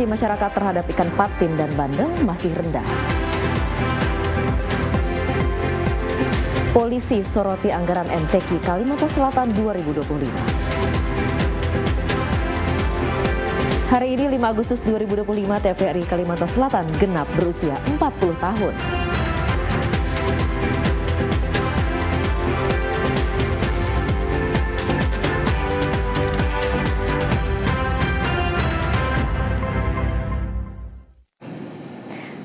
konsumsi masyarakat terhadap ikan patin dan bandeng masih rendah. Polisi soroti anggaran MTQ Kalimantan Selatan 2025. Hari ini 5 Agustus 2025 TVRI Kalimantan Selatan genap berusia 40 tahun.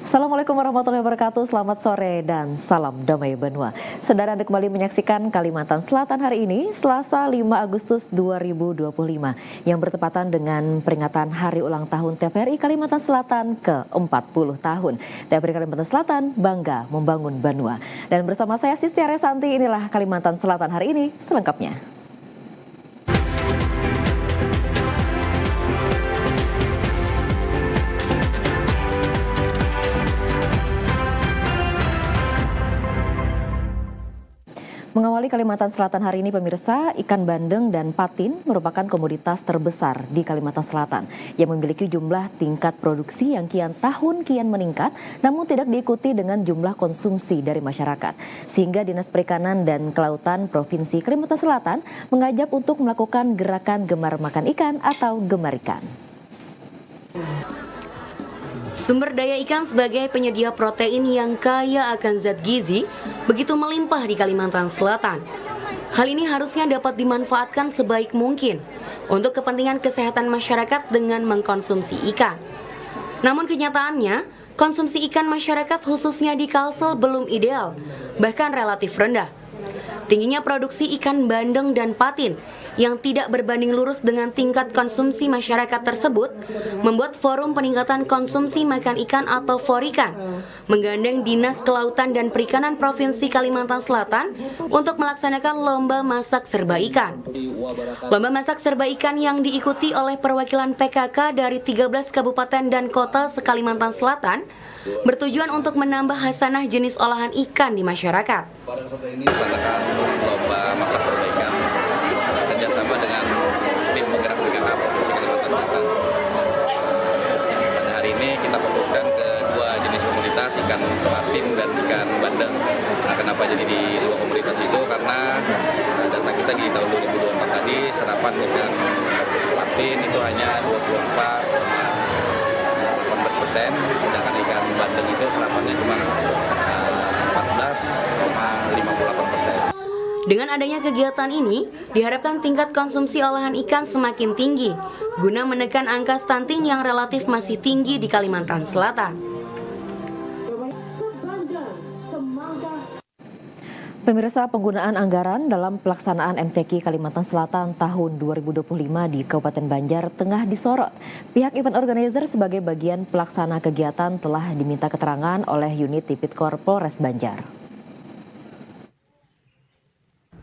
Assalamualaikum warahmatullahi wabarakatuh, selamat sore dan salam damai benua. Saudara, Anda kembali menyaksikan Kalimantan Selatan hari ini, Selasa 5 Agustus 2025, yang bertepatan dengan peringatan Hari Ulang Tahun TVRI Kalimantan Selatan ke-40 tahun. TVRI Kalimantan Selatan bangga membangun Banua. Dan bersama saya Sisti Aresanti, inilah Kalimantan Selatan hari ini selengkapnya. Mengawali Kalimantan Selatan hari ini, pemirsa, ikan bandeng dan patin merupakan komoditas terbesar di Kalimantan Selatan yang memiliki jumlah tingkat produksi yang kian meningkat, namun tidak diikuti dengan jumlah konsumsi dari masyarakat. Sehingga Dinas Perikanan dan Kelautan Provinsi Kalimantan Selatan mengajak untuk melakukan gerakan gemar makan ikan atau gemar ikan. Sumber daya ikan sebagai penyedia protein yang kaya akan zat gizi begitu melimpah di Kalimantan Selatan. Hal ini harusnya dapat dimanfaatkan sebaik mungkin untuk kepentingan kesehatan masyarakat dengan mengkonsumsi ikan. Namun kenyataannya, konsumsi ikan masyarakat khususnya di Kalsel belum ideal, bahkan relatif rendah. Tingginya produksi ikan bandeng dan patin yang tidak berbanding lurus dengan tingkat konsumsi masyarakat tersebut membuat Forum Peningkatan Konsumsi Makan Ikan atau Forikan menggandeng Dinas Kelautan dan Perikanan Provinsi Kalimantan Selatan untuk melaksanakan lomba masak serba ikan. Lomba masak serba ikan yang diikuti oleh perwakilan PKK dari 13 kabupaten dan kota se-Kalimantan Selatan bertujuan untuk menambah hasanah jenis olahan ikan di masyarakat. Melaksanakan lomba masak serba ikan kerjasama dengan tim penggerak PKK Provinsi Kalimantan Selatan. Pada hari ini kita fokuskan ke dua jenis komoditas, ikan patin dan ikan bandeng. Nah, kenapa jadi di dua komoditas itu? Karena data kita di tahun 2024 tadi serapan ikan patin itu hanya 24,18%, sedangkan ikan bandeng itu serapannya cuma 14,58%. Dengan adanya kegiatan ini, diharapkan tingkat konsumsi olahan ikan semakin tinggi, guna menekan angka stunting yang relatif masih tinggi di Kalimantan Selatan. Pemirsa, penggunaan anggaran dalam pelaksanaan MTQ Kalimantan Selatan tahun 2025 di Kabupaten Banjar tengah disorot. Pihak event organizer sebagai bagian pelaksana kegiatan telah diminta keterangan oleh unit Tipikor Polres Banjar.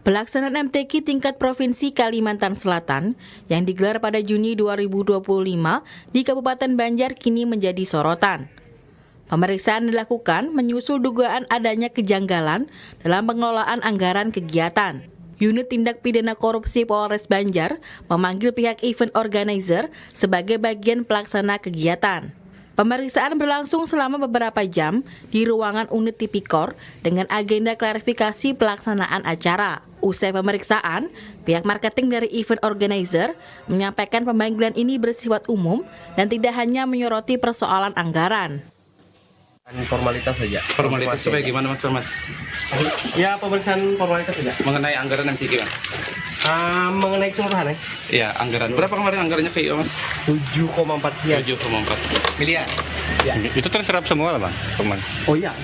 Pelaksanaan MTQ tingkat Provinsi Kalimantan Selatan yang digelar pada Juni 2025 di Kabupaten Banjar kini menjadi sorotan. Pemeriksaan dilakukan menyusul dugaan adanya kejanggalan dalam pengelolaan anggaran kegiatan. Unit Tindak Pidana Korupsi Polres Banjar memanggil pihak event organizer sebagai bagian pelaksana kegiatan. Pemeriksaan berlangsung selama beberapa jam di ruangan unit Tipikor dengan agenda klarifikasi pelaksanaan acara. Usai pemeriksaan, pihak marketing dari event organizer menyampaikan pemanggilan ini bersifat umum dan tidak hanya menyoroti persoalan anggaran. Formalitas saja. Formalitas supaya gimana Mas? Ya, pemeriksaan formalitas saja. Mengenai anggaran MTQ Mas? Mengenai keseluruhan ya? Iya, anggaran. Berapa kemarin anggarannya PIO Mas? 7,4 sekian. 7,4 miliar. Ya. Itu terserap semua lah Bang? Kemarin. Oh iya.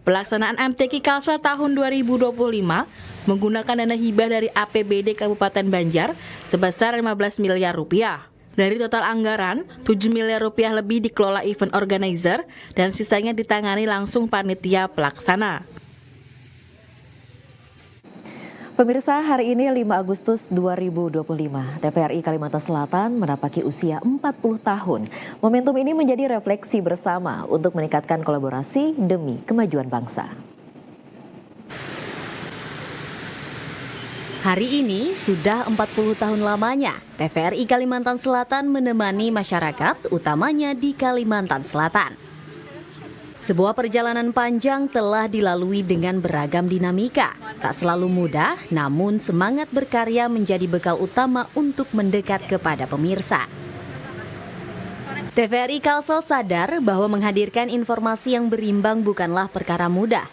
Pelaksanaan MTQ Kalsel tahun 2025 menggunakan dana hibah dari APBD Kabupaten Banjar sebesar 15 miliar rupiah. Dari total anggaran, 7 miliar rupiah lebih dikelola event organizer dan sisanya ditangani langsung panitia pelaksana. Pemirsa, hari ini 5 Agustus 2025, TVRI Kalimantan Selatan menapaki usia 40 tahun. Momentum ini menjadi refleksi bersama untuk meningkatkan kolaborasi demi kemajuan bangsa. Hari ini sudah 40 tahun lamanya TVRI Kalimantan Selatan menemani masyarakat, utamanya di Kalimantan Selatan. Sebuah perjalanan panjang telah dilalui dengan beragam dinamika. Tak selalu mudah, namun semangat berkarya menjadi bekal utama untuk mendekat kepada pemirsa. TVRI Kalsel sadar bahwa menghadirkan informasi yang berimbang bukanlah perkara mudah,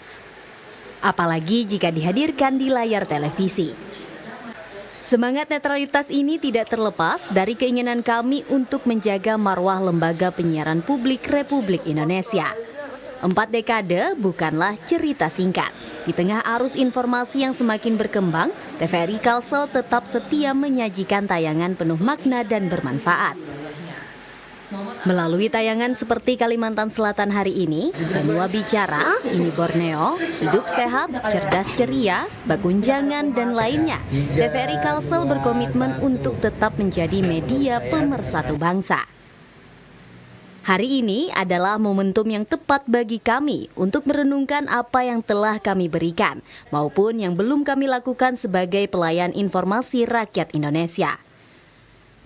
apalagi jika dihadirkan di layar televisi. Semangat netralitas ini tidak terlepas dari keinginan kami untuk menjaga marwah lembaga penyiaran publik Republik Indonesia. 4 dekade bukanlah cerita singkat. Di tengah arus informasi yang semakin berkembang, TVRI Kalsel tetap setia menyajikan tayangan penuh makna dan bermanfaat. Melalui tayangan seperti Kalimantan Selatan hari ini, Benua Bicara, Ini Borneo, Hidup Sehat, Cerdas Ceria, Bakunjangan, dan lainnya, TVRI Kalsel berkomitmen untuk tetap menjadi media pemersatu bangsa. Hari ini adalah momentum yang tepat bagi kami untuk merenungkan apa yang telah kami berikan, maupun yang belum kami lakukan sebagai pelayan informasi rakyat Indonesia.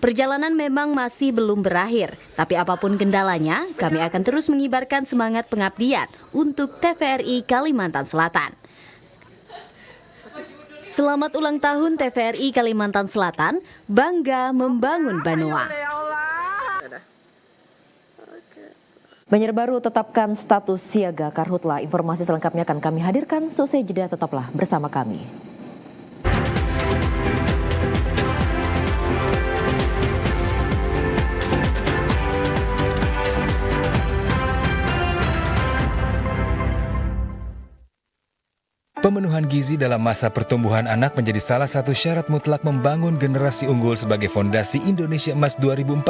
Perjalanan memang masih belum berakhir, tapi apapun kendalanya, kami akan terus mengibarkan semangat pengabdian untuk TVRI Kalimantan Selatan. Selamat ulang tahun TVRI Kalimantan Selatan, bangga membangun Banua. Banjarbaru tetapkan status siaga karhutla. Informasi selengkapnya akan kami hadirkan, selesai jeda tetaplah bersama kami. Pemenuhan gizi dalam masa pertumbuhan anak menjadi salah satu syarat mutlak membangun generasi unggul sebagai fondasi Indonesia Emas 2045.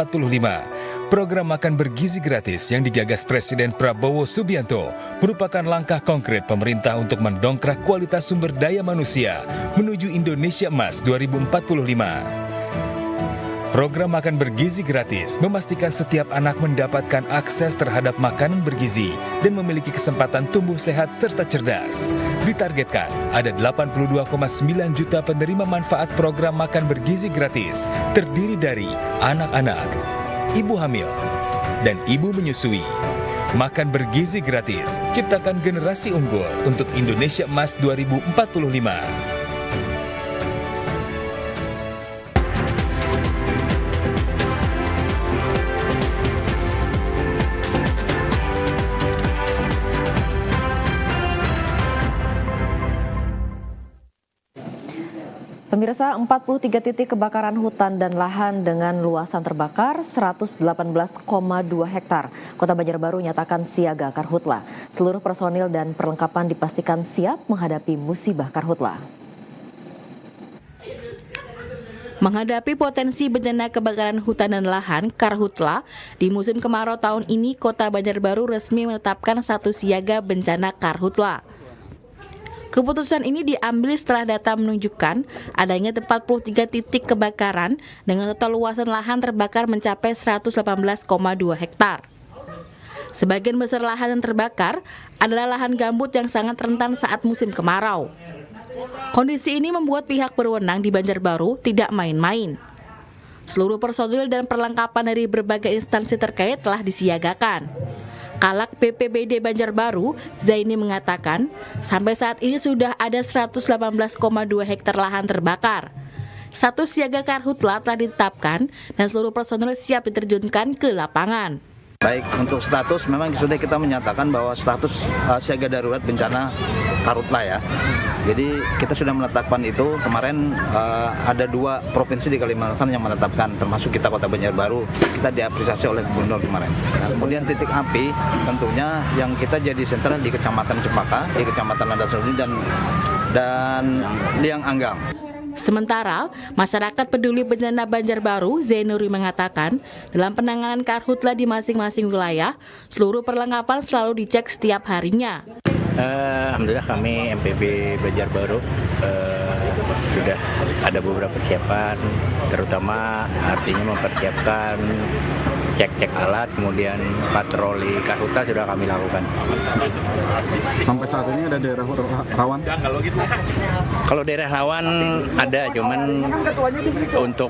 Program makan bergizi gratis yang digagas Presiden Prabowo Subianto merupakan langkah konkret pemerintah untuk mendongkrak kualitas sumber daya manusia menuju Indonesia Emas 2045. Program makan bergizi gratis memastikan setiap anak mendapatkan akses terhadap makanan bergizi dan memiliki kesempatan tumbuh sehat serta cerdas. Ditargetkan ada 82,9 juta penerima manfaat program makan bergizi gratis, terdiri dari anak-anak, ibu hamil, dan ibu menyusui. Makan bergizi gratis, ciptakan generasi unggul untuk Indonesia Emas 2045. Pemirsa, 43 titik kebakaran hutan dan lahan dengan luasan terbakar 118,2 hektar. Kota Banjarbaru nyatakan siaga karhutla. Seluruh personil dan perlengkapan dipastikan siap menghadapi musibah karhutla. Menghadapi potensi bencana kebakaran hutan dan lahan karhutla, di musim kemarau tahun ini Kota Banjarbaru resmi menetapkan status siaga bencana karhutla. Keputusan ini diambil setelah data menunjukkan adanya 43 titik kebakaran dengan total luasan lahan terbakar mencapai 118,2 hektar. Sebagian besar lahan yang terbakar adalah lahan gambut yang sangat rentan saat musim kemarau. Kondisi ini membuat pihak berwenang di Banjarbaru tidak main-main. Seluruh personil dan perlengkapan dari berbagai instansi terkait telah disiagakan. Kalak BPBD Banjarbaru, Zaini mengatakan, sampai saat ini sudah ada 118,2 hektar lahan terbakar. Status siaga karhutla telah ditetapkan dan seluruh personel siap diterjunkan ke lapangan. Baik, untuk status memang sudah kita menyatakan bahwa status siaga darurat bencana karhutla ya. Jadi kita sudah menetapkan itu. Kemarin ada 2 provinsi di Kalimantan yang menetapkan, termasuk kita Kota Banjarbaru. Kita diapresiasi oleh Gubernur kemarin. Nah, kemudian titik api tentunya yang kita jadi sentral di Kecamatan Cempaka, di Kecamatan Landasrudi dan Liang Anggang. Sementara, masyarakat peduli bencana Banjarbaru, Zainuri mengatakan, dalam penanganan karhutla di masing-masing wilayah, seluruh perlengkapan selalu dicek setiap harinya. Alhamdulillah kami MPB Banjarbaru sudah ada beberapa persiapan, terutama artinya mempersiapkan cek alat, kemudian patroli karhutla sudah kami lakukan. Sampai saat ini ada daerah rawan? Kalau daerah rawan ada, cuman untuk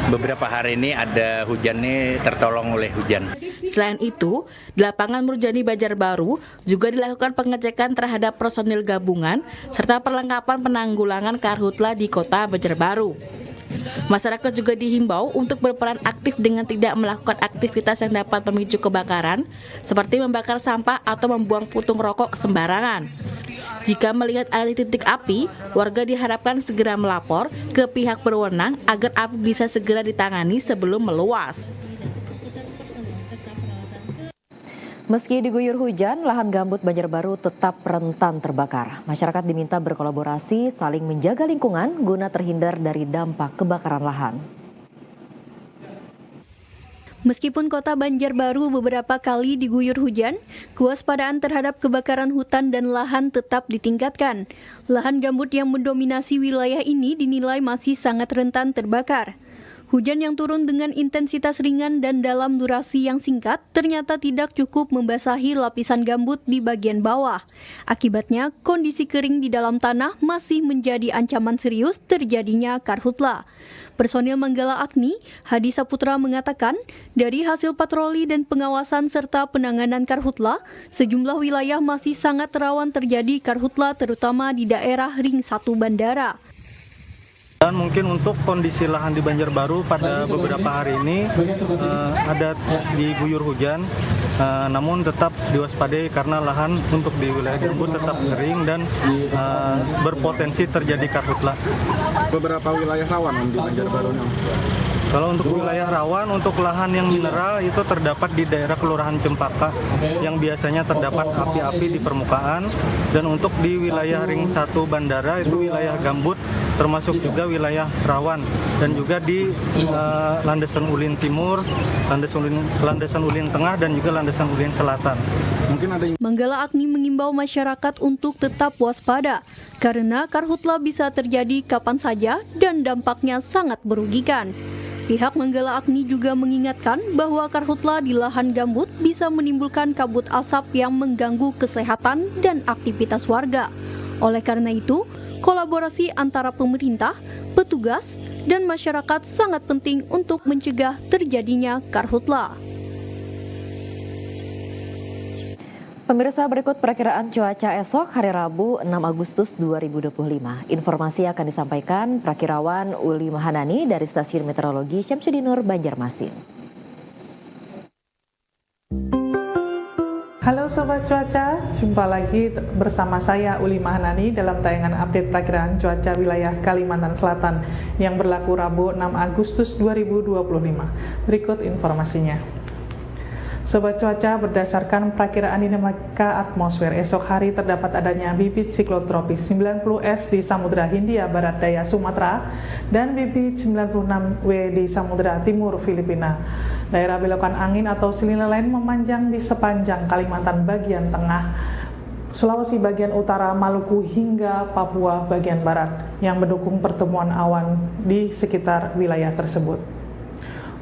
beberapa hari ini ada hujan nih, tertolong oleh hujan. Selain itu, di lapangan Murjani Banjarbaru juga dilakukan pengecekan terhadap personil gabungan serta perlengkapan penanggulangan karhutla di kota Banjarbaru. Masyarakat juga dihimbau untuk berperan aktif dengan tidak melakukan aktivitas yang dapat memicu kebakaran, seperti membakar sampah atau membuang puntung rokok sembarangan. Jika melihat ada titik api, warga diharapkan segera melapor ke pihak berwenang agar api bisa segera ditangani sebelum meluas. Meski diguyur hujan, lahan gambut Banjarbaru tetap rentan terbakar. Masyarakat diminta berkolaborasi, saling menjaga lingkungan guna terhindar dari dampak kebakaran lahan. Meskipun kota Banjarbaru beberapa kali diguyur hujan, kewaspadaan terhadap kebakaran hutan dan lahan tetap ditingkatkan. Lahan gambut yang mendominasi wilayah ini dinilai masih sangat rentan terbakar. Hujan yang turun dengan intensitas ringan dan dalam durasi yang singkat ternyata tidak cukup membasahi lapisan gambut di bagian bawah. Akibatnya, kondisi kering di dalam tanah masih menjadi ancaman serius terjadinya karhutla. Personil Manggala Agni, Hadi Saputra mengatakan, dari hasil patroli dan pengawasan serta penanganan karhutla, sejumlah wilayah masih sangat rawan terjadi karhutla terutama di daerah Ring 1 Bandara. Dan mungkin untuk kondisi lahan di Banjarbaru pada beberapa hari ini ada diguyur hujan, namun tetap diwaspadai karena lahan untuk di wilayah gambut tetap kering dan berpotensi terjadi karhutla. Beberapa wilayah rawan di Banjarbaru. Kalau untuk wilayah rawan, untuk lahan yang mineral itu terdapat di daerah Kelurahan Cempaka yang biasanya terdapat api-api di permukaan, dan untuk di wilayah Ring 1 Bandara itu wilayah gambut termasuk juga wilayah rawan, dan juga di Landasan Ulin Timur, Landasan Ulin Tengah, dan juga Landasan Ulin Selatan. Manggala Agni mengimbau masyarakat untuk tetap waspada karena karhutla bisa terjadi kapan saja dan dampaknya sangat merugikan. Pihak Manggala Agni juga mengingatkan bahwa karhutla di lahan gambut bisa menimbulkan kabut asap yang mengganggu kesehatan dan aktivitas warga. Oleh karena itu, kolaborasi antara pemerintah, petugas, dan masyarakat sangat penting untuk mencegah terjadinya karhutla. Pemirsa, berikut perakiraan cuaca esok hari Rabu 6 Agustus 2025. Informasi akan disampaikan Prakirawan Uli Mahanani dari Stasiun Meteorologi Syamsuddinur Banjarmasin. Halo Sobat Cuaca, jumpa lagi bersama saya Uli Mahanani dalam tayangan update perakiraan cuaca wilayah Kalimantan Selatan yang berlaku Rabu 6 Agustus 2025. Berikut informasinya. Sobat Cuaca, berdasarkan perakiraan dinamika atmosfer, esok hari terdapat adanya bibit siklon tropis 90S di Samudra Hindia Barat Daya Sumatera dan bibit 96W di Samudra Timur Filipina. Daerah belokan angin atau silina lain memanjang di sepanjang Kalimantan bagian tengah, Sulawesi bagian utara, Maluku hingga Papua bagian barat yang mendukung pertemuan awan di sekitar wilayah tersebut.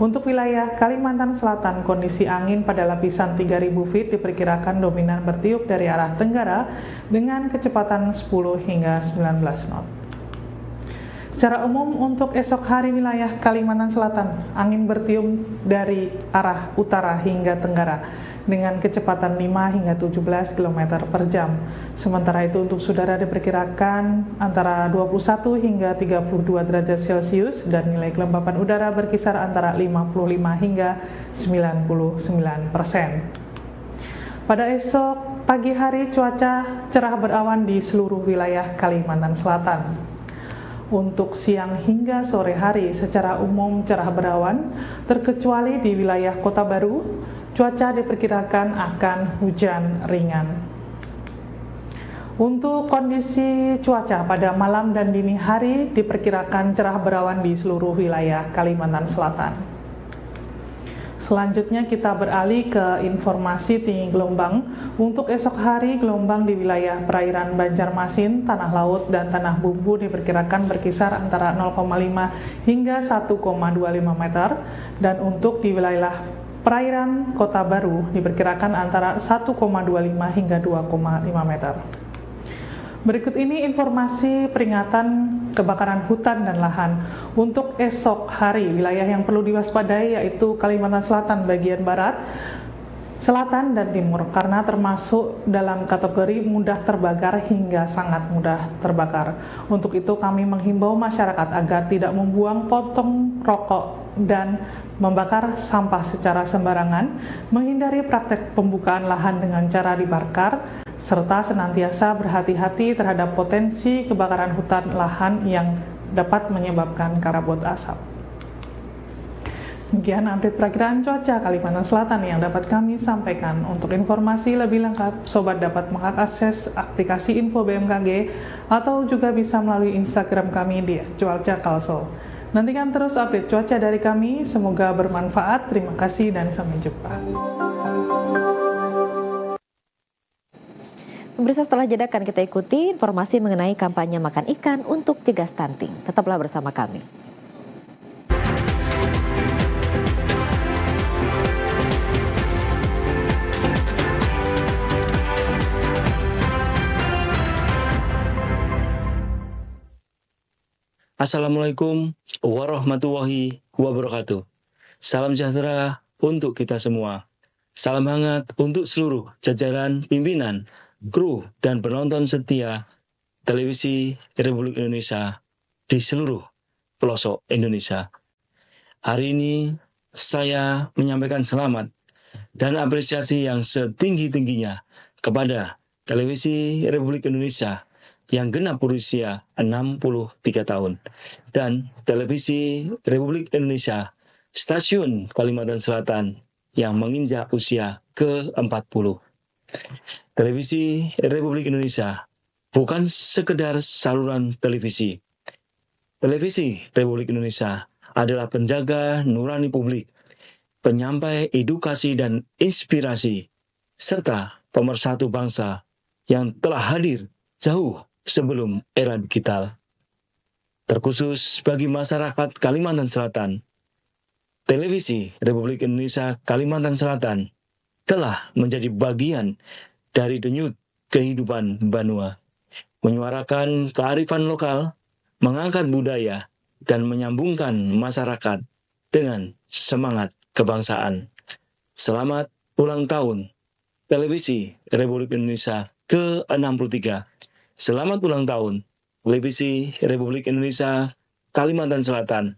Untuk wilayah Kalimantan Selatan, kondisi angin pada lapisan 3000 feet diperkirakan dominan bertiup dari arah tenggara dengan kecepatan 10 hingga 19 knot. Secara umum untuk esok hari wilayah Kalimantan Selatan, angin bertiup dari arah utara hingga tenggara dengan kecepatan 5 hingga 17 km per jam. Sementara itu untuk saudara diperkirakan antara 21 hingga 32 derajat Celcius dan nilai kelembapan udara berkisar antara 55 hingga 99%. Pada esok pagi hari cuaca cerah berawan di seluruh wilayah Kalimantan Selatan. Untuk siang hingga sore hari secara umum cerah berawan, terkecuali di wilayah Kota Baru, cuaca diperkirakan akan hujan ringan. Untuk kondisi cuaca pada malam dan dini hari diperkirakan cerah berawan di seluruh wilayah Kalimantan Selatan. Selanjutnya kita beralih ke informasi tinggi gelombang. Untuk esok hari, gelombang di wilayah perairan Banjarmasin, Tanah Laut, dan Tanah Bumbu diperkirakan berkisar antara 0,5 hingga 1,25 meter. Dan untuk di wilayah Perairan Kota Baru diperkirakan antara 1,25 hingga 2,5 meter. Berikut ini informasi peringatan kebakaran hutan dan lahan. Untuk esok hari, wilayah yang perlu diwaspadai yaitu Kalimantan Selatan bagian barat, selatan dan timur, karena termasuk dalam kategori mudah terbakar hingga sangat mudah terbakar. Untuk itu kami menghimbau masyarakat agar tidak membuang potong rokok dan membakar sampah secara sembarangan, menghindari praktek pembukaan lahan dengan cara dibakar, serta senantiasa berhati-hati terhadap potensi kebakaran hutan lahan yang dapat menyebabkan kabut asap. Demikian update perakiraan cuaca Kalimantan Selatan yang dapat kami sampaikan. Untuk informasi lebih lengkap, Sobat dapat mengakses aplikasi Info BMKG atau juga bisa melalui Instagram kami di Cuaca Kalsel. Nantikan terus update cuaca dari kami, semoga bermanfaat. Terima kasih dan sampai jumpa. Pemirsa, setelah jeda akan kita ikuti informasi mengenai kampanye makan ikan untuk cegah stunting. Tetaplah bersama kami. Assalamualaikum warahmatullahi wabarakatuh. Salam sejahtera untuk kita semua. Salam hangat untuk seluruh jajaran pimpinan, kru, dan penonton setia Televisi Republik Indonesia di seluruh pelosok Indonesia. Hari ini saya menyampaikan selamat dan apresiasi yang setinggi-tingginya kepada Televisi Republik Indonesia yang genap berusia 63 tahun, dan Televisi Republik Indonesia Stasiun Kalimantan Selatan yang menginjak usia ke-40. Televisi Republik Indonesia bukan sekedar saluran televisi. Televisi Republik Indonesia adalah penjaga nurani publik, penyampai edukasi dan inspirasi, serta pemersatu bangsa yang telah hadir jauh sebelum era digital. Terkhusus bagi masyarakat Kalimantan Selatan, Televisi Republik Indonesia Kalimantan Selatan telah menjadi bagian dari denyut kehidupan Banua, menyuarakan kearifan lokal, mengangkat budaya, dan menyambungkan masyarakat dengan semangat kebangsaan. Selamat ulang tahun Televisi Republik Indonesia ke-63. Selamat ulang tahun Televisi Republik Indonesia Kalimantan Selatan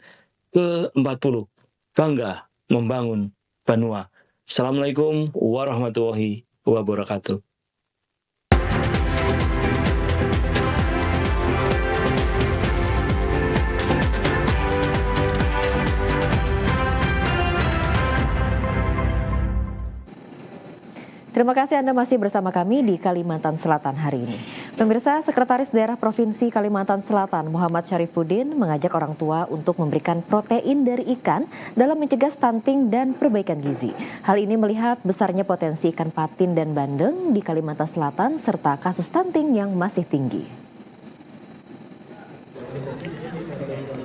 ke-40. Bangga membangun Banua. Assalamualaikum warahmatullahi wabarakatuh. Terima kasih Anda masih bersama kami di Kalimantan Selatan hari ini. Pemirsa, Sekretaris Daerah Provinsi Kalimantan Selatan Muhammad Syarifuddin mengajak orang tua untuk memberikan protein dari ikan dalam mencegah stunting dan perbaikan gizi. Hal ini melihat besarnya potensi ikan patin dan bandeng di Kalimantan Selatan serta kasus stunting yang masih tinggi.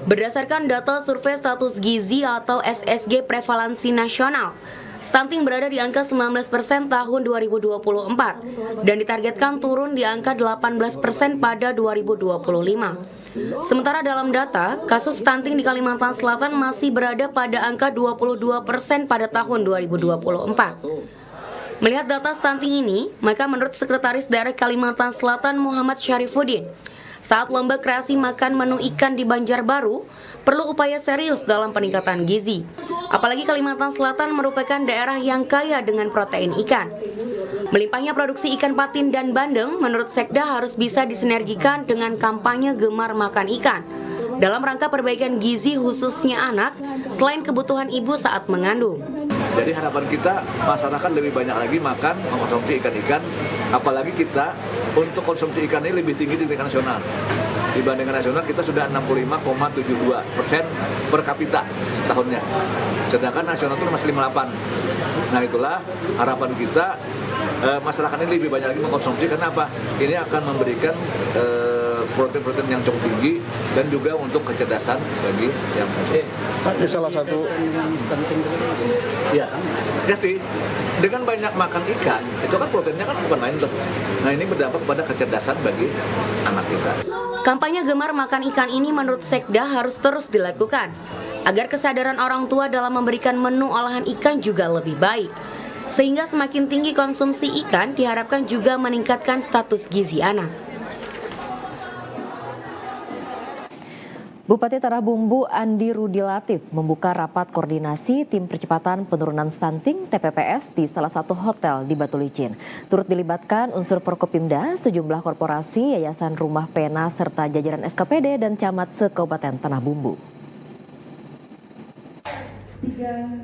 Berdasarkan data survei status gizi atau SSG prevalensi nasional, stunting berada di angka 19% tahun 2024 dan ditargetkan turun di angka 18% pada 2025. Sementara dalam data, kasus stunting di Kalimantan Selatan masih berada pada angka 22% pada tahun 2024. Melihat data stunting ini, maka menurut Sekretaris Daerah Kalimantan Selatan Muhammad Syarifuddin, saat lomba kreasi makan menu ikan di Banjarbaru, perlu upaya serius dalam peningkatan gizi. Apalagi Kalimantan Selatan merupakan daerah yang kaya dengan protein ikan. Melimpahnya produksi ikan patin dan bandeng menurut Sekda harus bisa disinergikan dengan kampanye gemar makan ikan dalam rangka perbaikan gizi khususnya anak selain kebutuhan ibu saat mengandung. Jadi harapan kita masyarakat lebih banyak lagi makan, mengkonsumsi ikan-ikan, apalagi kita untuk konsumsi ikan ini lebih tinggi di tingkat nasional. Dibandingkan nasional kita sudah 65,72% per kapita setahunnya. Sedangkan nasional itu masih 58. Nah itulah harapan kita, masyarakat ini lebih banyak lagi mengkonsumsi karena apa? Ini akan memberikan protein yang cukup tinggi dan juga untuk kecerdasan bagi yang konsumsi. Ini salah satu. Ya, pasti dengan banyak makan ikan itu kan proteinnya kan bukan main tuh. Nah ini berdampak pada kecerdasan bagi anak kita. Kampanye gemar makan ikan ini menurut Sekda harus terus dilakukan agar kesadaran orang tua dalam memberikan menu olahan ikan juga lebih baik. Sehingga semakin tinggi konsumsi ikan diharapkan juga meningkatkan status gizi anak. Bupati Tanah Bumbu Andi Rudi Latif membuka rapat koordinasi tim percepatan penurunan stunting TPPS di salah satu hotel di Batu Licin. Turut dilibatkan unsur Forkopimda, sejumlah korporasi, Yayasan Rumah Pena, serta jajaran SKPD dan camat se-Kabupaten Tanah Bumbu.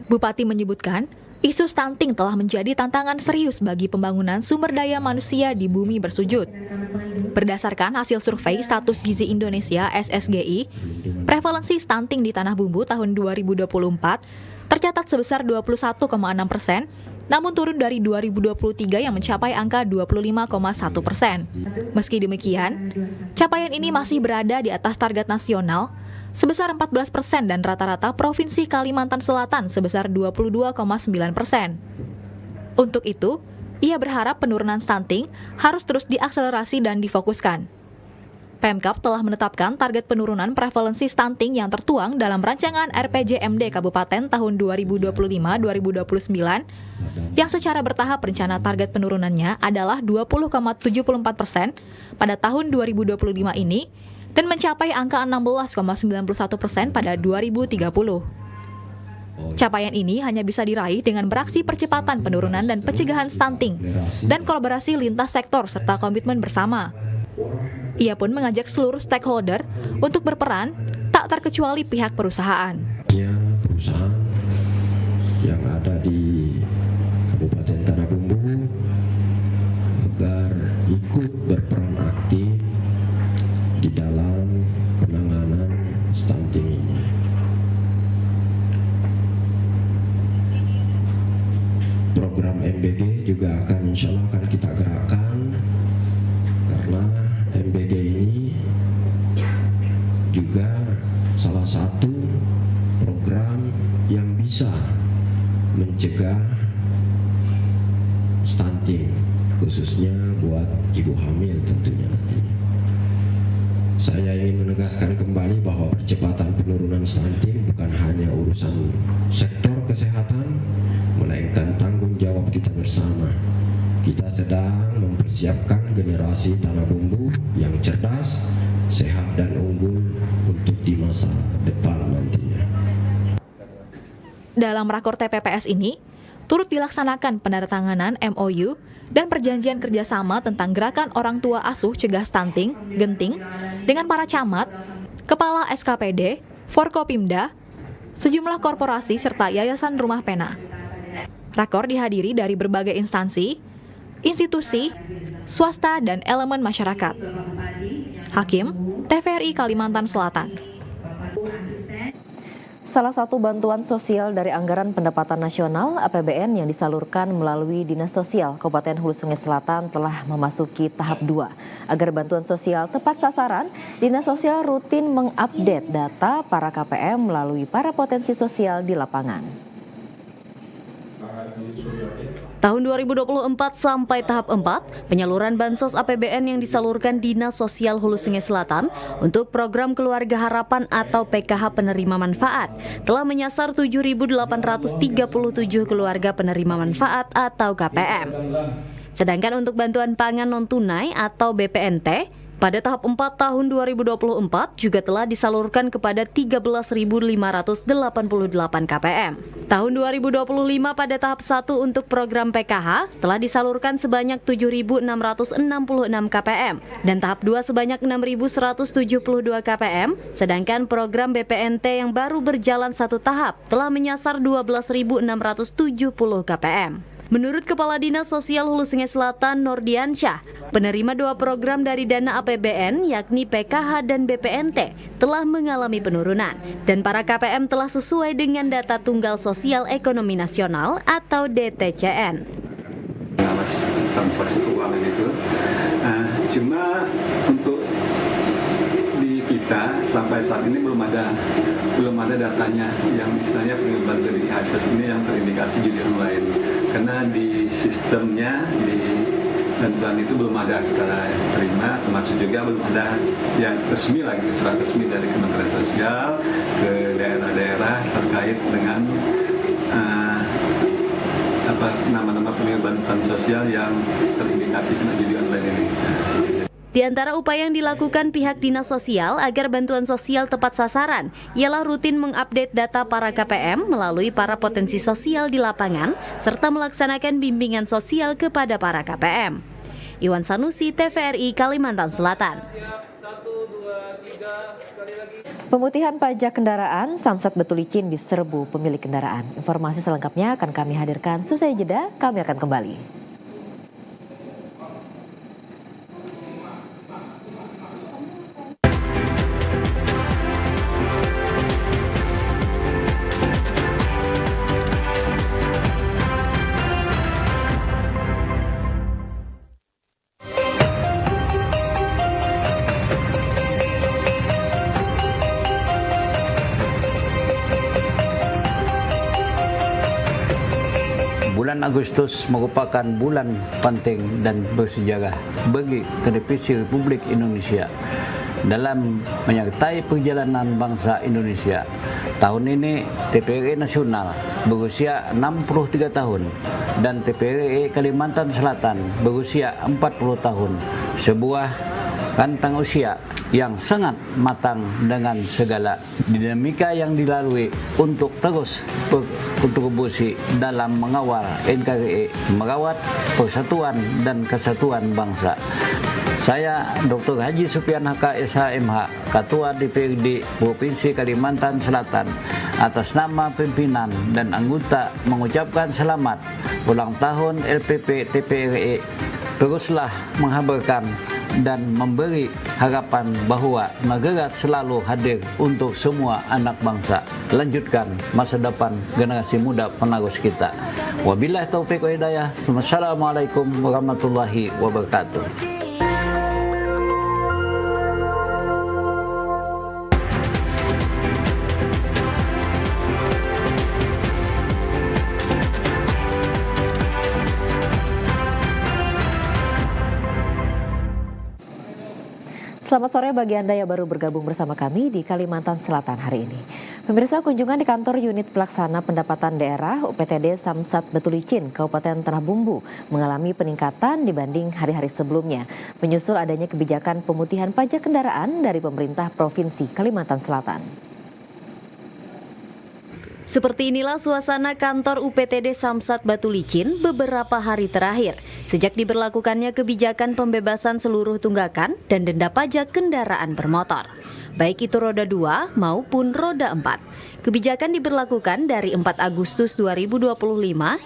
Bupati menyebutkan, isu stunting telah menjadi tantangan serius bagi pembangunan sumber daya manusia di bumi bersujud. Berdasarkan hasil survei Status Gizi Indonesia (SSGI), prevalensi stunting di Tanah Bumbu tahun 2024 tercatat sebesar 21,6%, namun turun dari 2023 yang mencapai angka 25,1%. Meski demikian, capaian ini masih berada di atas target nasional sebesar 14% dan rata-rata Provinsi Kalimantan Selatan sebesar 22,9%. Untuk itu, ia berharap penurunan stunting harus terus diakselerasi dan difokuskan. Pemkab telah menetapkan target penurunan prevalensi stunting yang tertuang dalam rancangan RPJMD Kabupaten tahun 2025-2029 yang secara bertahap rencana target penurunannya adalah 20,74% pada tahun 2025 ini dan mencapai angka 16,91% pada 2030. Capaian ini hanya bisa diraih dengan beraksi percepatan penurunan dan pencegahan stunting dan kolaborasi lintas sektor serta komitmen bersama. Ia pun mengajak seluruh stakeholder untuk berperan, tak terkecuali pihak perusahaan. Perusahaan yang ada di Kabupaten Tanah Bumbu agar ikut berperan aktif di dalam penanganan stunting ini. Program MBG juga insya Allah akan kita gerakkan karena MBG ini juga salah satu program yang bisa mencegah stunting khususnya buat ibu hamil tentunya nanti. Saya ingin menegaskan kembali bahwa percepatan penurunan stunting bukan hanya urusan sektor kesehatan, melainkan tanggung jawab kita bersama. Kita sedang mempersiapkan generasi Tanah Bumbu yang cerdas, sehat dan unggul untuk di masa depan nantinya. Dalam rakor TPPS ini, turut dilaksanakan penandatanganan MOU dan perjanjian kerjasama tentang gerakan orang tua asuh cegah stunting, genting, dengan para camat, kepala SKPD, Forkopimda, sejumlah korporasi serta Yayasan Rumah Pena. Rakor dihadiri dari berbagai instansi, institusi, swasta, dan elemen masyarakat. Hakim, TVRI Kalimantan Selatan. Salah satu bantuan sosial dari Anggaran Pendapatan Nasional (APBN) yang disalurkan melalui Dinas Sosial Kabupaten Hulu Sungai Selatan telah memasuki tahap 2. Agar bantuan sosial tepat sasaran, Dinas Sosial rutin mengupdate data para KPM melalui para potensi sosial di lapangan. Tahun 2024 sampai tahap 4, penyaluran bansos APBN yang disalurkan Dinas Sosial Hulu Sungai Selatan untuk program Keluarga Harapan atau PKH penerima manfaat telah menyasar 7.837 keluarga penerima manfaat atau KPM. Sedangkan untuk bantuan pangan non-tunai atau BPNT, pada tahap 4 tahun 2024 juga telah disalurkan kepada 13.588 KPM. Tahun 2025 pada tahap 1 untuk program PKH telah disalurkan sebanyak 7.666 KPM dan tahap 2 sebanyak 6.172 KPM, sedangkan program BPNT yang baru berjalan satu tahap telah menyasar 12.670 KPM. Menurut Kepala Dinas Sosial Hulu Sungai Selatan Nordiansyah, penerima 2 program dari dana APBN yakni PKH dan BPNT telah mengalami penurunan dan para KPM telah sesuai dengan data Tunggal Sosial Ekonomi Nasional atau DTCN. Transaksi keuangan itu, cuma untuk kita sampai saat ini belum ada datanya yang istilahnya penyebab dari IHSS ini yang terindikasi judi online, karena di sistemnya di bantuan itu belum ada kita terima, termasuk juga belum ada yang resmi lagi, surat resmi dari Kementerian Sosial ke daerah-daerah terkait dengan nama-nama penerima bantuan sosial yang terindikasi kena judi online ini. Di antara upaya yang dilakukan pihak dinas sosial agar bantuan sosial tepat sasaran ialah rutin mengupdate data para KPM melalui para potensi sosial di lapangan serta melaksanakan bimbingan sosial kepada para KPM. Iwan Sanusi, TVRI, Kalimantan Selatan. Pemutihan pajak kendaraan Samsat Batu Licin diserbu pemilik kendaraan. Informasi selengkapnya akan kami hadirkan seusai jeda, kami akan kembali. Bulan Agustus merupakan bulan penting dan bersejarah bagi televisi Republik Indonesia dalam menyertai perjalanan bangsa Indonesia. Tahun ini TVRI Nasional berusia 63 tahun dan TVRI Kalimantan Selatan berusia 40 tahun. Sebuah rentang usia yang sangat matang dengan segala dinamika yang dilalui untuk terus berkontribusi dalam mengawal NKRI merawat persatuan dan kesatuan bangsa. Saya Dr. Haji Supian HK SHMH, Ketua DPRD Provinsi Kalimantan Selatan, atas nama pimpinan dan anggota mengucapkan selamat ulang tahun LPP TVRI. Teruslah menghabarkan dan memberi harapan bahwa negara selalu hadir untuk semua anak bangsa. Lanjutkan masa depan generasi muda penerus kita. Wabillahi taufiq wa hidayah. Wassalamualaikum warahmatullahi wabarakatuh. Selamat sore bagi Anda yang baru bergabung bersama kami di Kalimantan Selatan hari ini. Pemirsa, kunjungan di kantor unit pelaksana pendapatan daerah UPTD Samsat Batu Licin, Kabupaten Tanah Bumbu mengalami peningkatan dibanding hari-hari sebelumnya, menyusul adanya kebijakan pemutihan pajak kendaraan dari pemerintah Provinsi Kalimantan Selatan. Seperti inilah suasana kantor UPTD Samsat Batu Licin beberapa hari terakhir sejak diberlakukannya kebijakan pembebasan seluruh tunggakan dan denda pajak kendaraan bermotor, baik itu roda 2 maupun roda 4. Kebijakan diberlakukan dari 4 Agustus 2025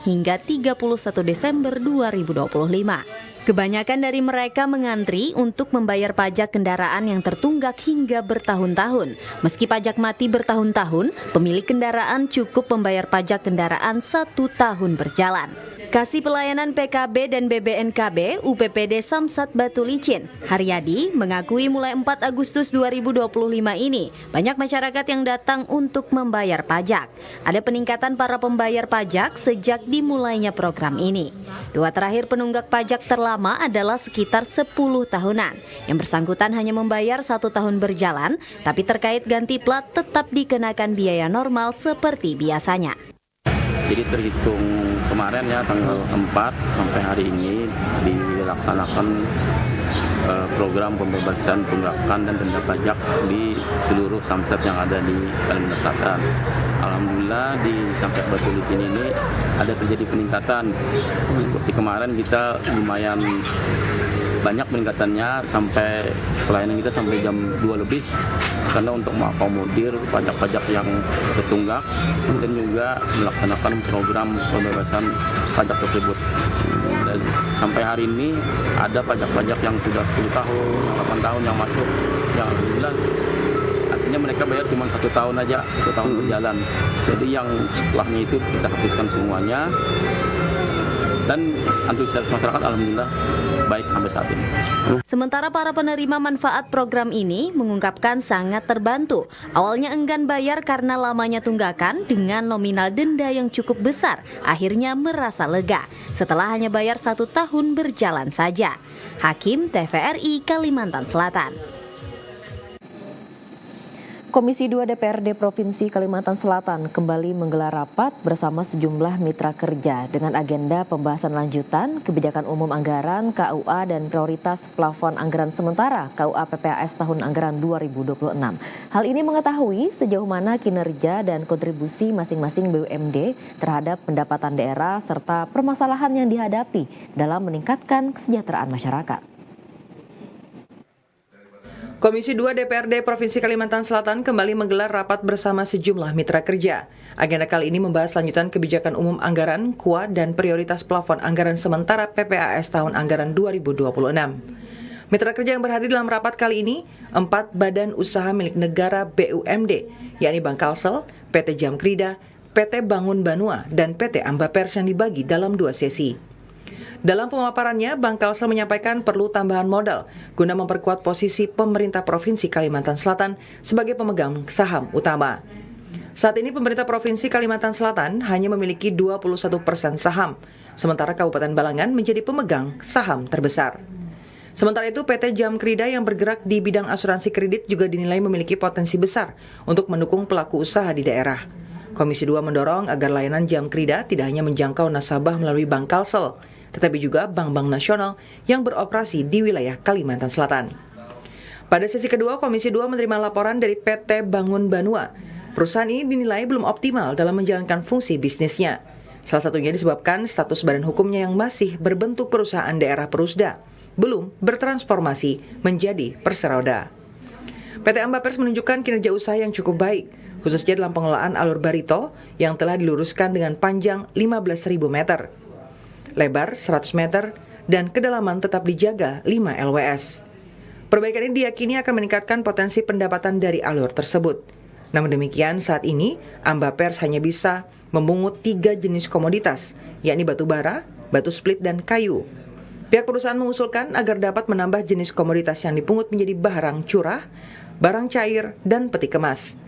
hingga 31 Desember 2025. Kebanyakan dari mereka mengantri untuk membayar pajak kendaraan yang tertunggak hingga bertahun-tahun. Meski pajak mati bertahun-tahun, pemilik kendaraan cukup membayar pajak kendaraan 1 tahun berjalan. Kasih Pelayanan PKB dan BBNKB UPPD Samsat Batu Licin, Haryadi, mengakui mulai 4 Agustus 2025 ini banyak masyarakat yang datang untuk membayar pajak. Ada peningkatan para pembayar pajak sejak dimulainya program ini. 2 terakhir penunggak pajak terlama adalah sekitar 10 tahunan. Yang bersangkutan hanya membayar 1 tahun berjalan, tapi terkait ganti plat tetap dikenakan biaya normal seperti biasanya. Jadi terhitung kemarin ya tanggal 4 sampai hari ini dilaksanakan program pembebasan tunggakan dan denda pajak di seluruh samsat yang ada di Kalimantan Selatan. Alhamdulillah di Samsat Batu Licin ini ada terjadi peningkatan. Seperti kemarin kita lumayan banyak peningkatannya, sampai pelayanan kita sampai jam 2 lebih karena untuk mengakomodir pajak-pajak yang tertunggak dan juga melaksanakan program pembebasan pajak tersebut. Dan sampai hari ini ada pajak-pajak yang sudah 10 tahun, 8 tahun yang masuk, yang alhamdulillah artinya mereka bayar cuma 1 tahun aja, 1 tahun berjalan. Jadi yang setelahnya itu kita hapuskan semuanya. dan antusias masyarakat alhamdulillah baik sampai saat ini. Sementara para penerima manfaat program ini mengungkapkan sangat terbantu. Awalnya enggan bayar karena lamanya tunggakan dengan nominal denda yang cukup besar. Akhirnya merasa lega setelah hanya bayar 1 tahun berjalan saja. Hakim TVRI Kalimantan Selatan. Komisi 2 DPRD Provinsi Kalimantan Selatan kembali menggelar rapat bersama sejumlah mitra kerja dengan agenda pembahasan lanjutan kebijakan umum anggaran KUA dan prioritas plafon anggaran sementara KUA PPAS tahun anggaran 2026. Hal ini mengetahui sejauh mana kinerja dan kontribusi masing-masing BUMD terhadap pendapatan daerah serta permasalahan yang dihadapi dalam meningkatkan kesejahteraan masyarakat. Komisi 2 DPRD Provinsi Kalimantan Selatan kembali menggelar rapat bersama sejumlah mitra kerja. Agenda kali ini membahas lanjutan kebijakan umum anggaran, KUA, dan prioritas plafon anggaran sementara PPAS tahun anggaran 2026. Mitra kerja yang berhadir dalam rapat kali ini, 4 badan usaha milik negara BUMD, yakni Bangkalsel, PT Jamkrida, PT Bangun Banua, dan PT Ambapers yang dibagi dalam 2 sesi. Dalam pemaparannya, Bangkalsel menyampaikan perlu tambahan modal guna memperkuat posisi pemerintah Provinsi Kalimantan Selatan sebagai pemegang saham utama. Saat ini pemerintah Provinsi Kalimantan Selatan hanya memiliki 21% saham, sementara Kabupaten Balangan menjadi pemegang saham terbesar. Sementara itu, PT Jamkrida yang bergerak di bidang asuransi kredit juga dinilai memiliki potensi besar untuk mendukung pelaku usaha di daerah. Komisi 2 mendorong agar layanan Jamkrida tidak hanya menjangkau nasabah melalui Bangkalsel, tetapi juga bank-bank nasional yang beroperasi di wilayah Kalimantan Selatan. Pada sesi kedua, Komisi 2 menerima laporan dari PT Bangun Banua. Perusahaan ini dinilai belum optimal dalam menjalankan fungsi bisnisnya. Salah satunya disebabkan status badan hukumnya yang masih berbentuk perusahaan daerah Perusda, belum bertransformasi menjadi perseroda. PT Ambapers menunjukkan kinerja usaha yang cukup baik, khususnya dalam pengelolaan alur Barito yang telah diluruskan dengan panjang 15.000 meter. Lebar 100 meter, dan kedalaman tetap dijaga 5 LWS. Perbaikan ini diyakini akan meningkatkan potensi pendapatan dari alur tersebut. Namun demikian, saat ini Ambapers hanya bisa memungut 3 jenis komoditas, yakni batu bara, batu split, dan kayu. Pihak perusahaan mengusulkan agar dapat menambah jenis komoditas yang dipungut menjadi barang curah, barang cair, dan peti kemas.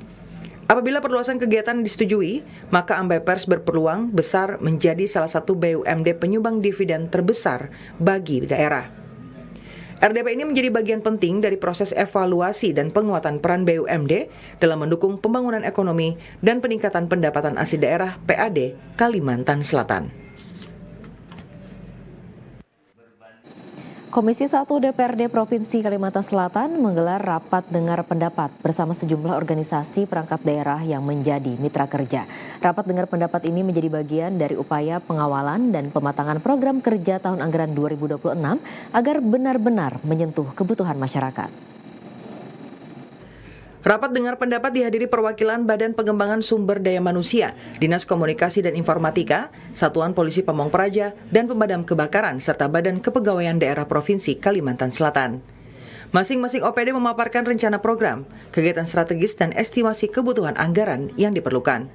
Apabila perluasan kegiatan disetujui, maka Ambapers berpeluang besar menjadi salah satu BUMD penyumbang dividen terbesar bagi daerah. RDP ini menjadi bagian penting dari proses evaluasi dan penguatan peran BUMD dalam mendukung pembangunan ekonomi dan peningkatan pendapatan asli daerah PAD Kalimantan Selatan. Komisi 1 DPRD Provinsi Kalimantan Selatan menggelar rapat dengar pendapat bersama sejumlah organisasi perangkat daerah yang menjadi mitra kerja. Rapat dengar pendapat ini menjadi bagian dari upaya pengawalan dan pematangan program kerja tahun anggaran 2026 agar benar-benar menyentuh kebutuhan masyarakat. Rapat dengar pendapat dihadiri perwakilan Badan Pengembangan Sumber Daya Manusia, Dinas Komunikasi dan Informatika, Satuan Polisi Pamong Praja, dan Pemadam Kebakaran, serta Badan Kepegawaian Daerah Provinsi Kalimantan Selatan. Masing-masing OPD memaparkan rencana program, kegiatan strategis, dan estimasi kebutuhan anggaran yang diperlukan.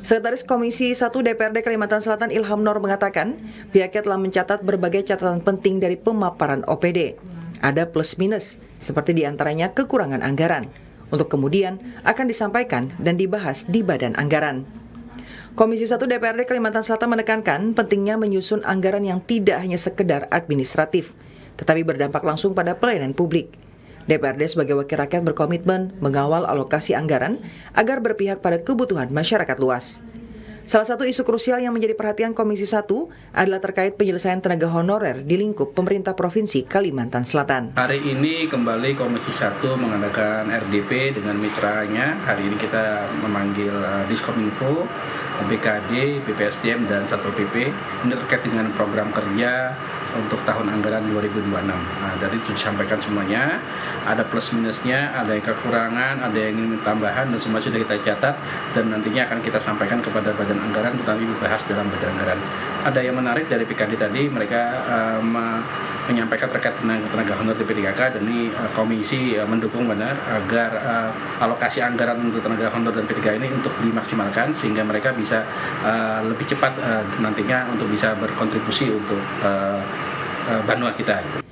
Sekretaris Komisi 1 DPRD Kalimantan Selatan Ilham Nur mengatakan, pihaknya telah mencatat berbagai catatan penting dari pemaparan OPD. Ada plus minus, seperti diantaranya kekurangan anggaran, untuk kemudian akan disampaikan dan dibahas di Badan Anggaran. Komisi 1 DPRD Kalimantan Selatan menekankan pentingnya menyusun anggaran yang tidak hanya sekedar administratif, tetapi berdampak langsung pada pelayanan publik. DPRD sebagai wakil rakyat berkomitmen mengawal alokasi anggaran agar berpihak pada kebutuhan masyarakat luas. Salah satu isu krusial yang menjadi perhatian Komisi 1 adalah terkait penyelesaian tenaga honorer di lingkup pemerintah Provinsi Kalimantan Selatan. Hari ini kembali Komisi 1 mengadakan RDP dengan mitranya. Hari ini kita memanggil Diskominfo, BKD, BPSDM, dan Satpol PP. Ini terkait dengan program kerja untuk tahun anggaran 2026. Nah, jadi itu disampaikan semuanya, ada plus minusnya, ada yang kekurangan, ada yang ingin tambahan, dan semua sudah kita catat dan nantinya akan kita sampaikan kepada Badan Anggaran, tetapi dibahas dalam Badan Anggaran. Ada yang menarik dari PKD tadi, mereka menyampaikan terkait tenaga honor di P3K, dan ini komisi mendukung benar agar alokasi anggaran untuk tenaga honor dan P3K ini untuk dimaksimalkan sehingga mereka bisa lebih cepat nantinya untuk bisa berkontribusi untuk Banua kita.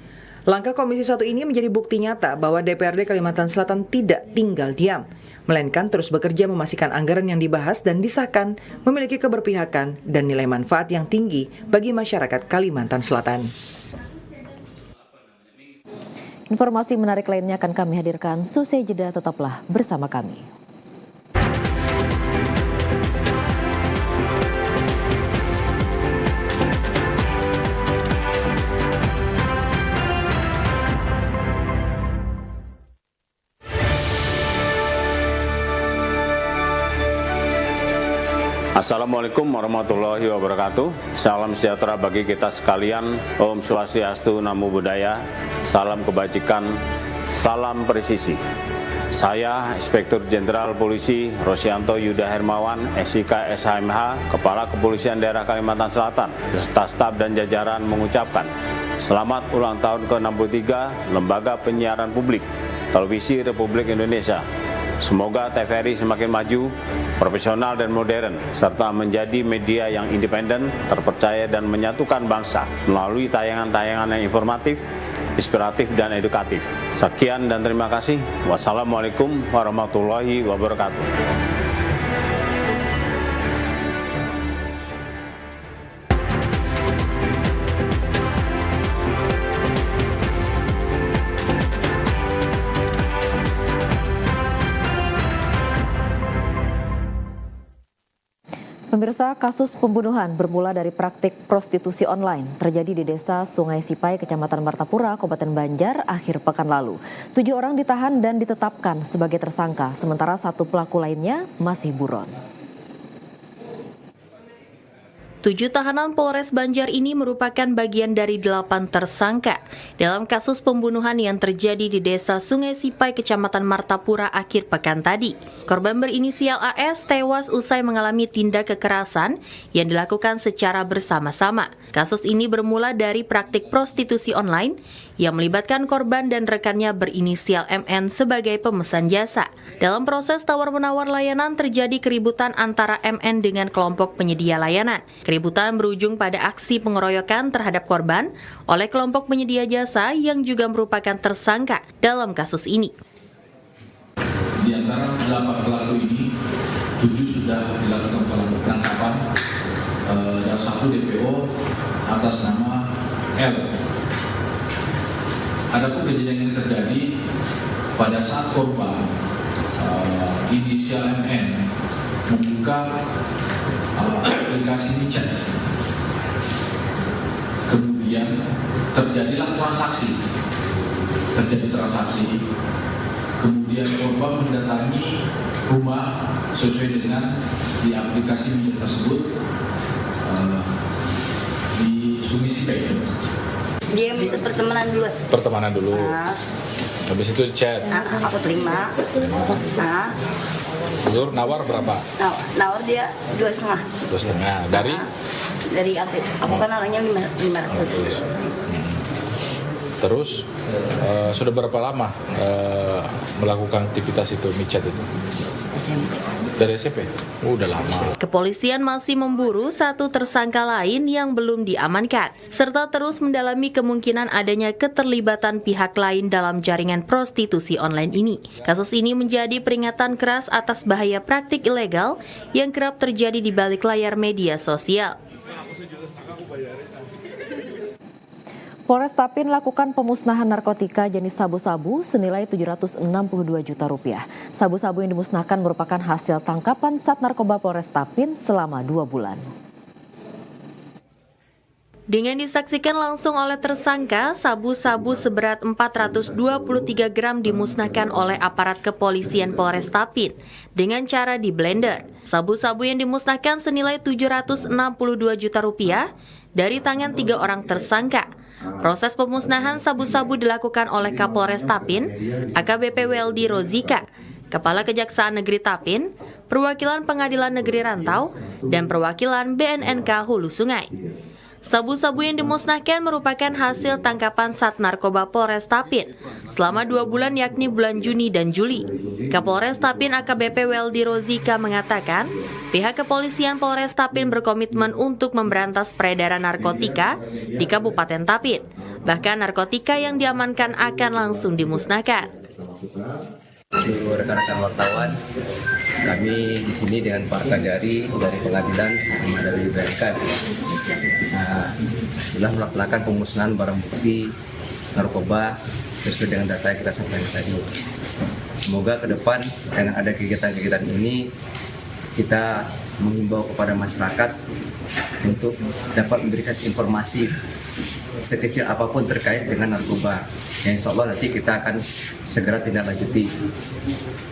Langkah Komisi 1 ini menjadi bukti nyata bahwa DPRD Kalimantan Selatan tidak tinggal diam, melainkan terus bekerja memastikan anggaran yang dibahas dan disahkan memiliki keberpihakan dan nilai manfaat yang tinggi bagi masyarakat Kalimantan Selatan. Informasi menarik lainnya akan kami hadirkan seusai jeda, tetaplah bersama kami. Assalamualaikum warahmatullahi wabarakatuh. Salam sejahtera bagi kita sekalian. Om Swastiastu, Namo Buddhaya. Salam kebajikan, salam presisi. Saya Inspektur Jenderal Polisi Rosyanto Yuda Hermawan, SIK SHMH, Kepala Kepolisian Daerah Kalimantan Selatan, beserta staf dan jajaran mengucapkan selamat ulang tahun ke-63 Lembaga Penyiaran Publik Televisi Republik Indonesia. Semoga TVRI semakin maju, profesional dan modern, serta menjadi media yang independen, terpercaya dan menyatukan bangsa melalui tayangan-tayangan yang informatif, inspiratif dan edukatif. Sekian dan terima kasih. Wassalamualaikum warahmatullahi wabarakatuh. Pemirsa, kasus pembunuhan bermula dari praktik prostitusi online terjadi di Desa Sungai Sipai, Kecamatan Martapura, Kabupaten Banjar, akhir pekan lalu. 7 orang ditahan dan ditetapkan sebagai tersangka, sementara 1 pelaku lainnya masih buron. 7 tahanan Polres Banjar ini merupakan bagian dari 8 tersangka dalam kasus pembunuhan yang terjadi di Desa Sungai Sipai, Kecamatan Martapura akhir pekan tadi. Korban berinisial AS tewas usai mengalami tindak kekerasan yang dilakukan secara bersama-sama. Kasus ini bermula dari praktik prostitusi online yang melibatkan korban dan rekannya berinisial MN sebagai pemesan jasa. Dalam proses tawar-menawar layanan terjadi keributan antara MN dengan kelompok penyedia layanan. Keributan berujung pada aksi pengeroyokan terhadap korban oleh kelompok penyedia jasa yang juga merupakan tersangka dalam kasus ini. Di antara 8 pelaku ini, 7 sudah dilakukan penangkapan dan 1 DPO atas nama L. Adapun kejadian yang terjadi pada saat korban inisial MN membuka aplikasi WeChat. Kemudian terjadilah transaksi. Kemudian korban mendatangi rumah sesuai dengan di aplikasi WeChat tersebut di Sungai Sipai. Dia minta pertemanan dulu. Habis itu chat. Aku terima. Terus nawar berapa? Nawar dia 2,5. 2,5. Dari? Dari aku kan orangnya 500. Terus sudah berapa lama melakukan aktivitas itu, WeChat itu? Dari SMP? Udah lama. Kepolisian masih memburu 1 tersangka lain yang belum diamankan, serta terus mendalami kemungkinan adanya keterlibatan pihak lain dalam jaringan prostitusi online ini. Kasus ini menjadi peringatan keras atas bahaya praktik ilegal yang kerap terjadi di balik layar media sosial. Polres Tapin lakukan pemusnahan narkotika jenis sabu-sabu senilai 762 juta rupiah. Sabu-sabu yang dimusnahkan merupakan hasil tangkapan Sat Narkoba Polres Tapin selama 2 bulan. Dengan disaksikan langsung oleh tersangka, sabu-sabu seberat 423 gram dimusnahkan oleh aparat kepolisian Polres Tapin dengan cara di blender. Sabu-sabu yang dimusnahkan senilai 762 juta rupiah dari tangan 3 orang tersangka. Proses pemusnahan sabu-sabu dilakukan oleh Kapolres Tapin, AKBP Weldy Rozika, Kepala Kejaksaan Negeri Tapin, perwakilan Pengadilan Negeri Rantau, dan perwakilan BNNK Hulu Sungai. Sabu-sabu yang dimusnahkan merupakan hasil tangkapan Sat Narkoba Polres Tapin selama 2 bulan yakni bulan Juni dan Juli. Kapolres Tapin AKBP Weldy Rozika mengatakan, pihak kepolisian Polres Tapin berkomitmen untuk memberantas peredaran narkotika di Kabupaten Tapin. Bahkan narkotika yang diamankan akan langsung dimusnahkan. Seluruh rekan-rekan wartawan, kami di sini dengan Pak Kajari dari pengadilan sama dari BNK telah melaksanakan pemusnahan barang bukti narkoba sesuai dengan data yang kita sampaikan tadi. Semoga ke depan dengan ada kegiatan-kegiatan ini kita mengimbau kepada masyarakat untuk dapat memberikan informasi sekecil apapun terkait dengan narkoba. Yang insya Allah nanti kita akan segera tindak lanjuti,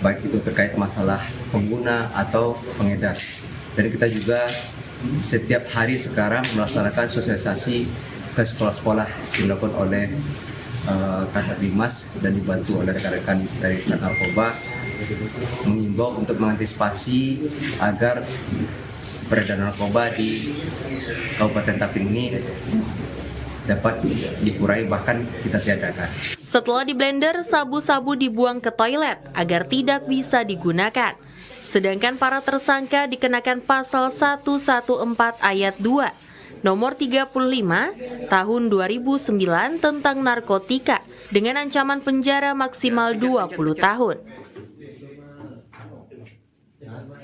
baik itu terkait masalah pengguna atau pengedar. Dan kita juga setiap hari sekarang melaksanakan sosialisasi ke sekolah-sekolah dilakukan oleh Kasat Dimas dan dibantu oleh rekan-rekan dari Sat Narkoba, mengimbau untuk mengantisipasi agar peredaran narkoba di Kabupaten Tapin ini dapat dikurangi bahkan kita tiadakan. Setelah diblender, sabu-sabu dibuang ke toilet agar tidak bisa digunakan. Sedangkan para tersangka dikenakan pasal 114 ayat 2, nomor 35 tahun 2009 tentang narkotika dengan ancaman penjara maksimal 20 tahun.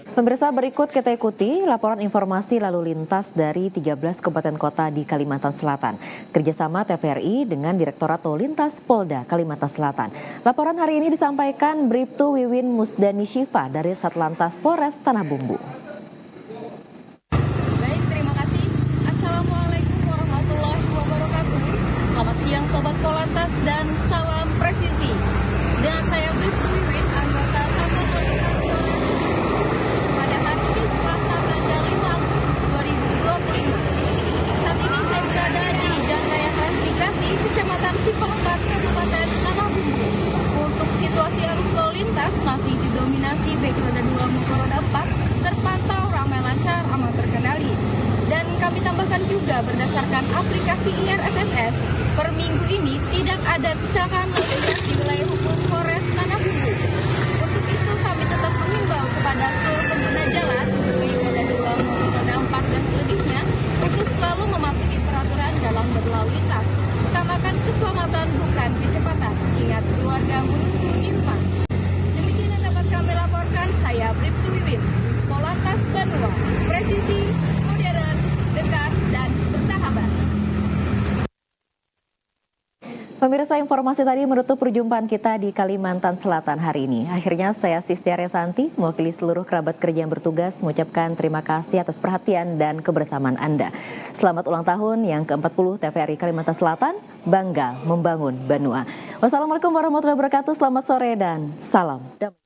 Pemirsa, berikut kita ikuti laporan informasi lalu lintas dari 13 kabupaten kota di Kalimantan Selatan. Kerjasama TVRI dengan Direktorat Lalu Lintas Polda Kalimantan Selatan. Laporan hari ini disampaikan Bribtu Wiwin Musdani Syifa dari Satlantas Polres Tanah Bumbu. Baik, terima kasih. Assalamualaikum warahmatullahi wabarakatuh. Selamat siang Sobat Polantas dan salam presisi. Dan saya Bribtu Wiwin, anggota Satuan Polantas. Pada hari ini Selasa tanggal 5 Agustus 2025. Saat ini saya berada di Jalan Raya Transmigrasi, Kecamatan Sipampat, Kabupaten Tanah Bumbu. Untuk situasi arus lalu lintas masih didominasi baik roda 2 maupun roda 4, terpantau ramai lancar, aman terkendali. Dan kami tambahkan juga berdasarkan aplikasi IRSMS, per minggu ini tidak ada kecelakaan lalu lintas di wilayah hukum Polres Tanah Bumbu. Untuk itu kami tetap mengimbau kepada seluruh pengguna jalan, baik roda 2 maupun roda 4 dan selebihnya, untuk selalu mematuhi peraturan dalam berlalu lintas. Utamakan keselamatan bukan kecepatan. Ingat keluarga menunggu di rumah. Demikian yang dapat kami laporkan, saya Bribtu Wiwin, Polantas Banua, presisi, modern, dekat, dan bersahabat. Pemirsa, informasi tadi menutup perjumpaan kita di Kalimantan Selatan hari ini. Akhirnya saya Sistia Resanti, mewakili seluruh kerabat kerja yang bertugas, mengucapkan terima kasih atas perhatian dan kebersamaan Anda. Selamat ulang tahun yang ke-40 TVRI Kalimantan Selatan, bangga membangun Banua. Wassalamualaikum warahmatullahi wabarakatuh, selamat sore dan salam damai.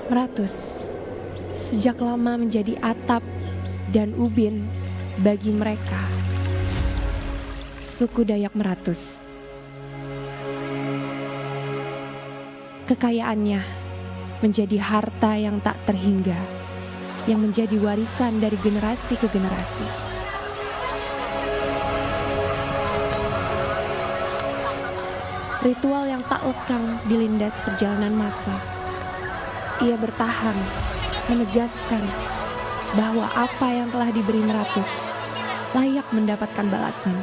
Meratus sejak lama menjadi atap dan ubin bagi mereka, suku Dayak Meratus. Kekayaannya menjadi harta yang tak terhingga, yang menjadi warisan dari generasi ke generasi. ritual yang tak lekang dilindas perjalanan masa. Ia bertahan, menegaskan bahwa apa yang telah diberi Meratus layak mendapatkan balasan,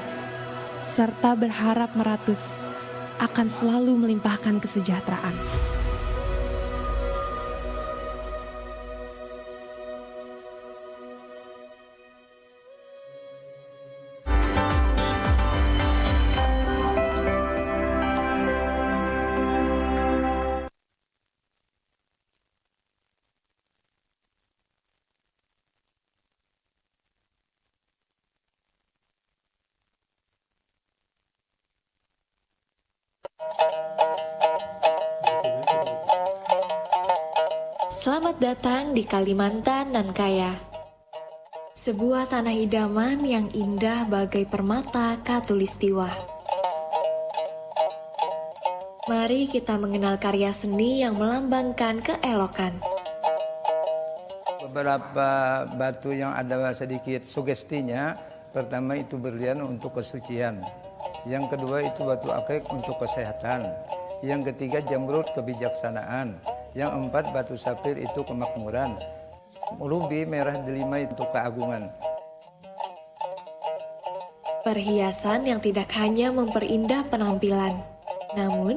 serta berharap Meratus akan selalu melimpahkan kesejahteraan. Selamat datang di Kalimantan Nan Kaya. Sebuah tanah idaman yang indah bagai permata Katulistiwa. Mari kita mengenal karya seni yang melambangkan keelokan. Beberapa batu yang ada sedikit sugestinya, pertama itu berlian untuk kesucian. Yang kedua itu batu akik untuk kesehatan. Yang ketiga jamrud kebijaksanaan. Yang empat batu safir itu kemakmuran. Rubi merah delima itu keagungan. Perhiasan yang tidak hanya memperindah penampilan, namun